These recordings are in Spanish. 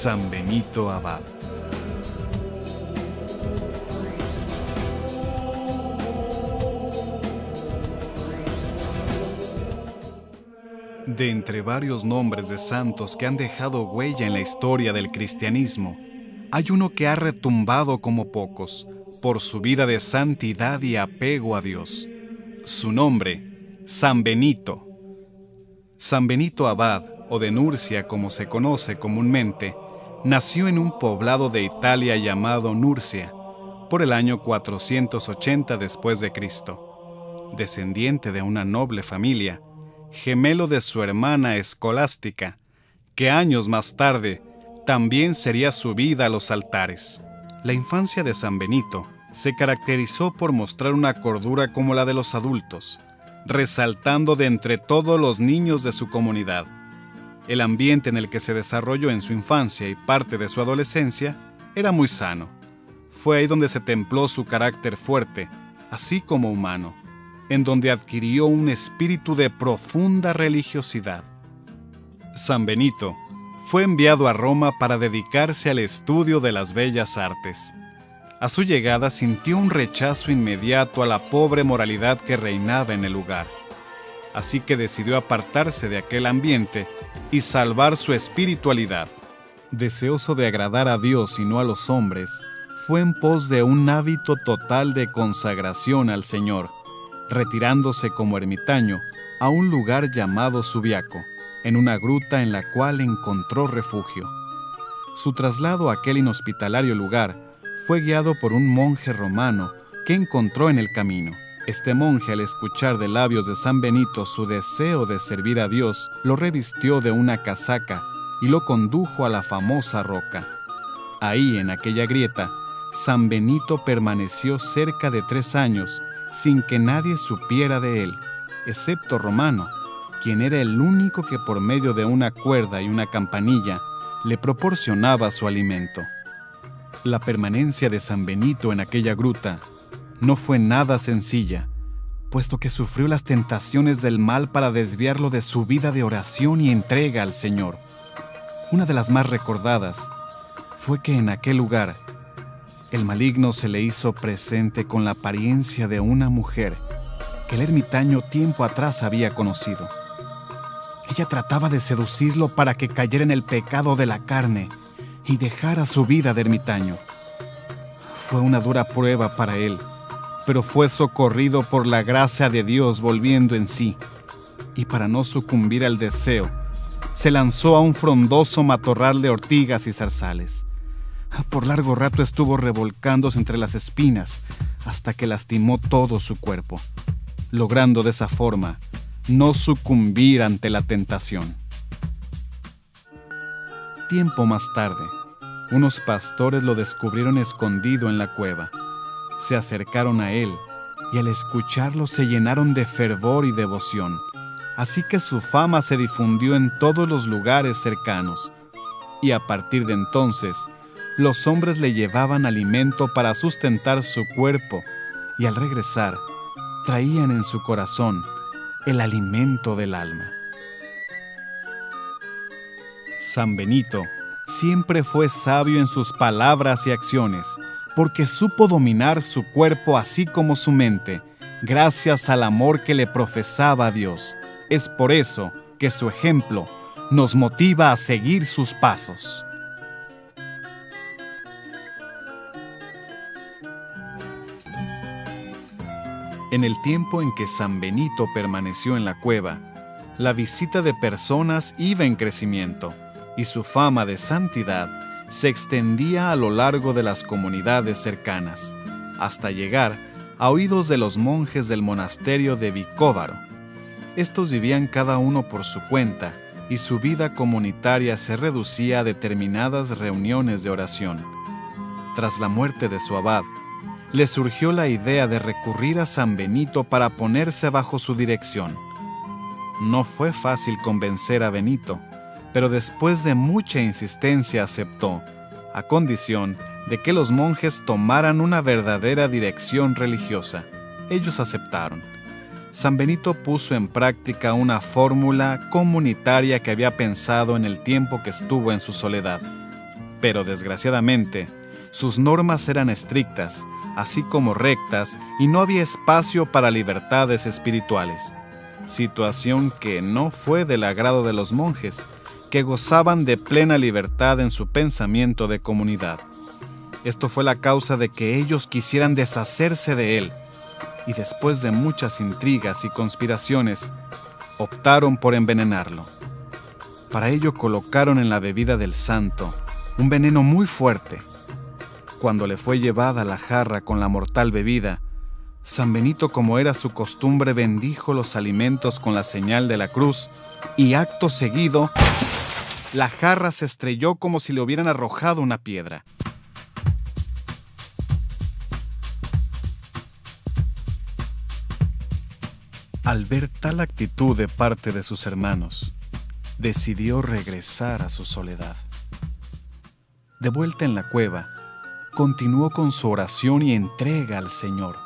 San Benito Abad. De entre varios nombres de santos que han dejado huella en la historia del cristianismo, hay uno que ha retumbado como pocos, por su vida de santidad y apego a Dios. Su nombre, San Benito. San Benito Abad, o de Nurcia como se conoce comúnmente, nació en un poblado de Italia llamado Nurcia, por el año 480 después de Cristo. Descendiente de una noble familia, gemelo de su hermana Escolástica, que años más tarde también sería subida a los altares. La infancia de San Benito se caracterizó por mostrar una cordura como la de los adultos, resaltando de entre todos los niños de su comunidad. El ambiente en el que se desarrolló en su infancia y parte de su adolescencia era muy sano. Fue ahí donde se templó su carácter fuerte, así como humano, en donde adquirió un espíritu de profunda religiosidad. San Benito fue enviado a Roma para dedicarse al estudio de las bellas artes. A su llegada sintió un rechazo inmediato a la pobre moralidad que reinaba en el lugar. Así que decidió apartarse de aquel ambiente y salvar su espiritualidad. Deseoso de agradar a Dios y no a los hombres, fue en pos de un hábito total de consagración al Señor, retirándose como ermitaño a un lugar llamado Subiaco, en una gruta en la cual encontró refugio. Su traslado a aquel inhospitalario lugar fue guiado por un monje romano que encontró en el camino. Este monje, al escuchar de labios de San Benito su deseo de servir a Dios, lo revistió de una casaca y lo condujo a la famosa roca. Ahí, en aquella grieta, San Benito permaneció cerca de 3 años sin que nadie supiera de él, excepto Romano, quien era el único que por medio de una cuerda y una campanilla le proporcionaba su alimento. La permanencia de San Benito en aquella gruta no fue nada sencilla, puesto que sufrió las tentaciones del mal para desviarlo de su vida de oración y entrega al Señor. Una de las más recordadas fue que en aquel lugar el maligno se le hizo presente con la apariencia de una mujer que el ermitaño tiempo atrás había conocido. Ella trataba de seducirlo para que cayera en el pecado de la carne y dejara su vida de ermitaño. Fue una dura prueba para él, pero fue socorrido por la gracia de Dios volviendo en sí, y para no sucumbir al deseo, se lanzó a un frondoso matorral de ortigas y zarzales. Por largo rato estuvo revolcándose entre las espinas hasta que lastimó todo su cuerpo, logrando de esa forma no sucumbir ante la tentación. Tiempo más tarde, unos pastores lo descubrieron escondido en la cueva. Se acercaron a él y al escucharlo se llenaron de fervor y devoción, así que su fama se difundió en todos los lugares cercanos, y a partir de entonces los hombres le llevaban alimento para sustentar su cuerpo y al regresar traían en su corazón el alimento del alma. San Benito siempre fue sabio en sus palabras y acciones, porque supo dominar su cuerpo así como su mente, gracias al amor que le profesaba a Dios. Es por eso que su ejemplo nos motiva a seguir sus pasos. En el tiempo en que San Benito permaneció en la cueva, la visita de personas iba en crecimiento y su fama de santidad se extendía a lo largo de las comunidades cercanas, hasta llegar a oídos de los monjes del monasterio de Vicóvaro. Estos vivían cada uno por su cuenta y su vida comunitaria se reducía a determinadas reuniones de oración. Tras la muerte de su abad, le surgió la idea de recurrir a San Benito para ponerse bajo su dirección. No fue fácil convencer a Benito, pero después de mucha insistencia aceptó, a condición de que los monjes tomaran una verdadera dirección religiosa. Ellos aceptaron. San Benito puso en práctica una fórmula comunitaria que había pensado en el tiempo que estuvo en su soledad. Pero desgraciadamente, sus normas eran estrictas, así como rectas, y no había espacio para libertades espirituales, situación que no fue del agrado de los monjes, que gozaban de plena libertad en su pensamiento de comunidad. Esto fue la causa de que ellos quisieran deshacerse de él, y después de muchas intrigas y conspiraciones, optaron por envenenarlo. Para ello colocaron en la bebida del santo un veneno muy fuerte. Cuando le fue llevada la jarra con la mortal bebida, San Benito, como era su costumbre, bendijo los alimentos con la señal de la cruz y acto seguido, la jarra se estrelló como si le hubieran arrojado una piedra. Al ver tal actitud de parte de sus hermanos, decidió regresar a su soledad. De vuelta en la cueva, continuó con su oración y entrega al Señor.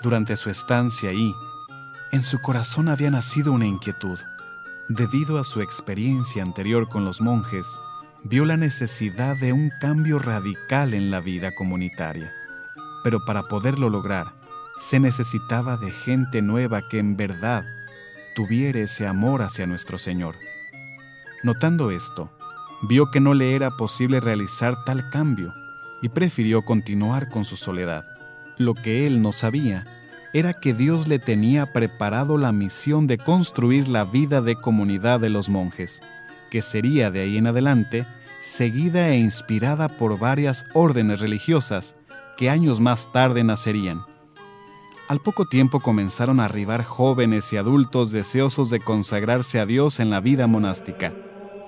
Durante su estancia ahí, en su corazón había nacido una inquietud. Debido a su experiencia anterior con los monjes, vio la necesidad de un cambio radical en la vida comunitaria. Pero para poderlo lograr, se necesitaba de gente nueva que en verdad tuviera ese amor hacia nuestro Señor. Notando esto, vio que no le era posible realizar tal cambio y prefirió continuar con su soledad. Lo que él no sabía era que Dios le tenía preparado la misión de construir la vida de comunidad de los monjes, que sería de ahí en adelante seguida e inspirada por varias órdenes religiosas que años más tarde nacerían. Al poco tiempo comenzaron a arribar jóvenes y adultos deseosos de consagrarse a Dios en la vida monástica.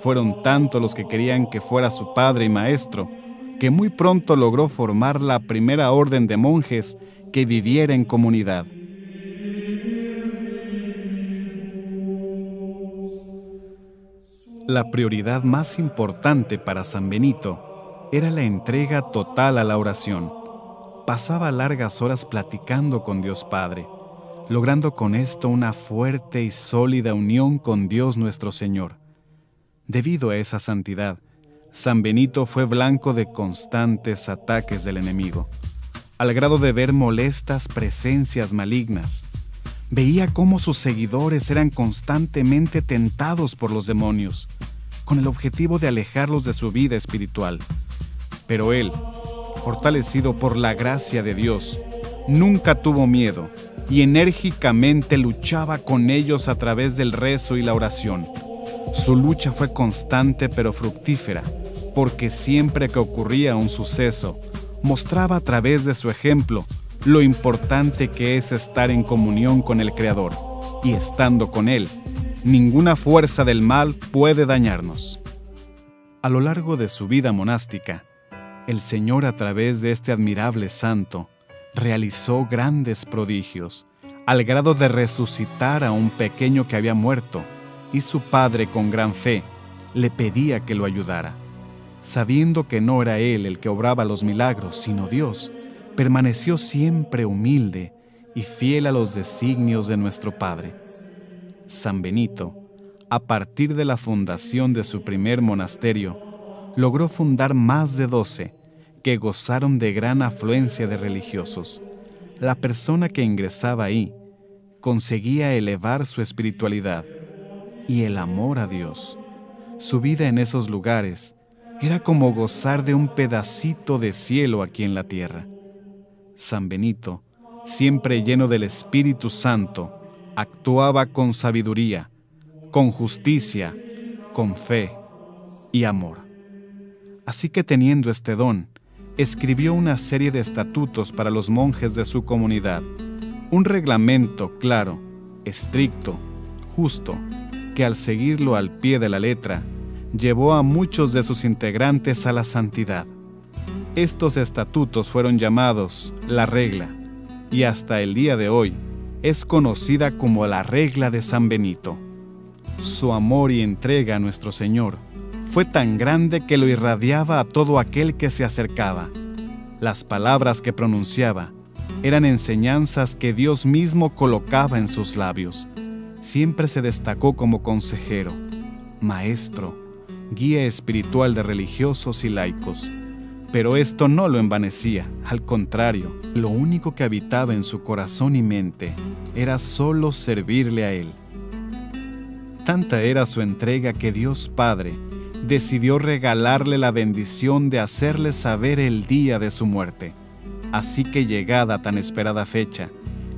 Fueron tantos los que querían que fuera su padre y maestro, que muy pronto logró formar la primera orden de monjes que viviera en comunidad. La prioridad más importante para San Benito era la entrega total a la oración. Pasaba largas horas platicando con Dios Padre, logrando con esto una fuerte y sólida unión con Dios nuestro Señor. Debido a esa santidad, San Benito fue blanco de constantes ataques del enemigo, al grado de ver molestas presencias malignas. Veía cómo sus seguidores eran constantemente tentados por los demonios, con el objetivo de alejarlos de su vida espiritual. Pero él, fortalecido por la gracia de Dios, nunca tuvo miedo y enérgicamente luchaba con ellos a través del rezo y la oración. Su lucha fue constante pero fructífera, porque siempre que ocurría un suceso, mostraba a través de su ejemplo lo importante que es estar en comunión con el Creador, y estando con Él, ninguna fuerza del mal puede dañarnos. A lo largo de su vida monástica, el Señor, a través de este admirable santo, realizó grandes prodigios, al grado de resucitar a un pequeño que había muerto, y su padre, con gran fe, le pedía que lo ayudara. Sabiendo que no era él el que obraba los milagros, sino Dios, permaneció siempre humilde y fiel a los designios de nuestro Padre. San Benito, a partir de la fundación de su primer monasterio, logró fundar más de 12, que gozaron de gran afluencia de religiosos. La persona que ingresaba ahí conseguía elevar su espiritualidad y el amor a Dios. Su vida en esos lugares era como gozar de un pedacito de cielo aquí en la tierra. San Benito, siempre lleno del Espíritu Santo, actuaba con sabiduría, con justicia, con fe y amor. Así que, teniendo este don, escribió una serie de estatutos para los monjes de su comunidad, un reglamento claro, estricto, justo, que al seguirlo al pie de la letra, llevó a muchos de sus integrantes a la santidad. Estos estatutos fueron llamados la regla, y hasta el día de hoy es conocida como la regla de San Benito. Su amor y entrega a nuestro Señor fue tan grande que lo irradiaba a todo aquel que se acercaba. Las palabras que pronunciaba eran enseñanzas que Dios mismo colocaba en sus labios. Siempre se destacó como consejero, maestro, guía espiritual de religiosos y laicos. Pero esto no lo envanecía, al contrario, lo único que habitaba en su corazón y mente era solo servirle a él. Tanta era su entrega que Dios Padre decidió regalarle la bendición de hacerle saber el día de su muerte. Así que llegada tan esperada fecha,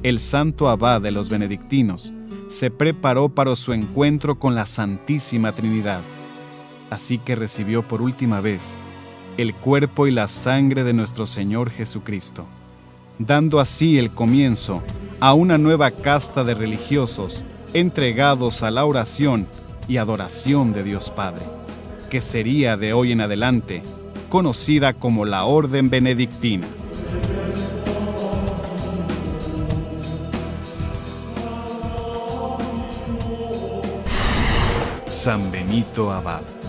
el santo abad de los benedictinos se preparó para su encuentro con la Santísima Trinidad. Así que recibió por última vez el cuerpo y la sangre de nuestro Señor Jesucristo, dando así el comienzo a una nueva casta de religiosos entregados a la oración y adoración de Dios Padre, que sería de hoy en adelante conocida como la Orden Benedictina. San Benito Abad.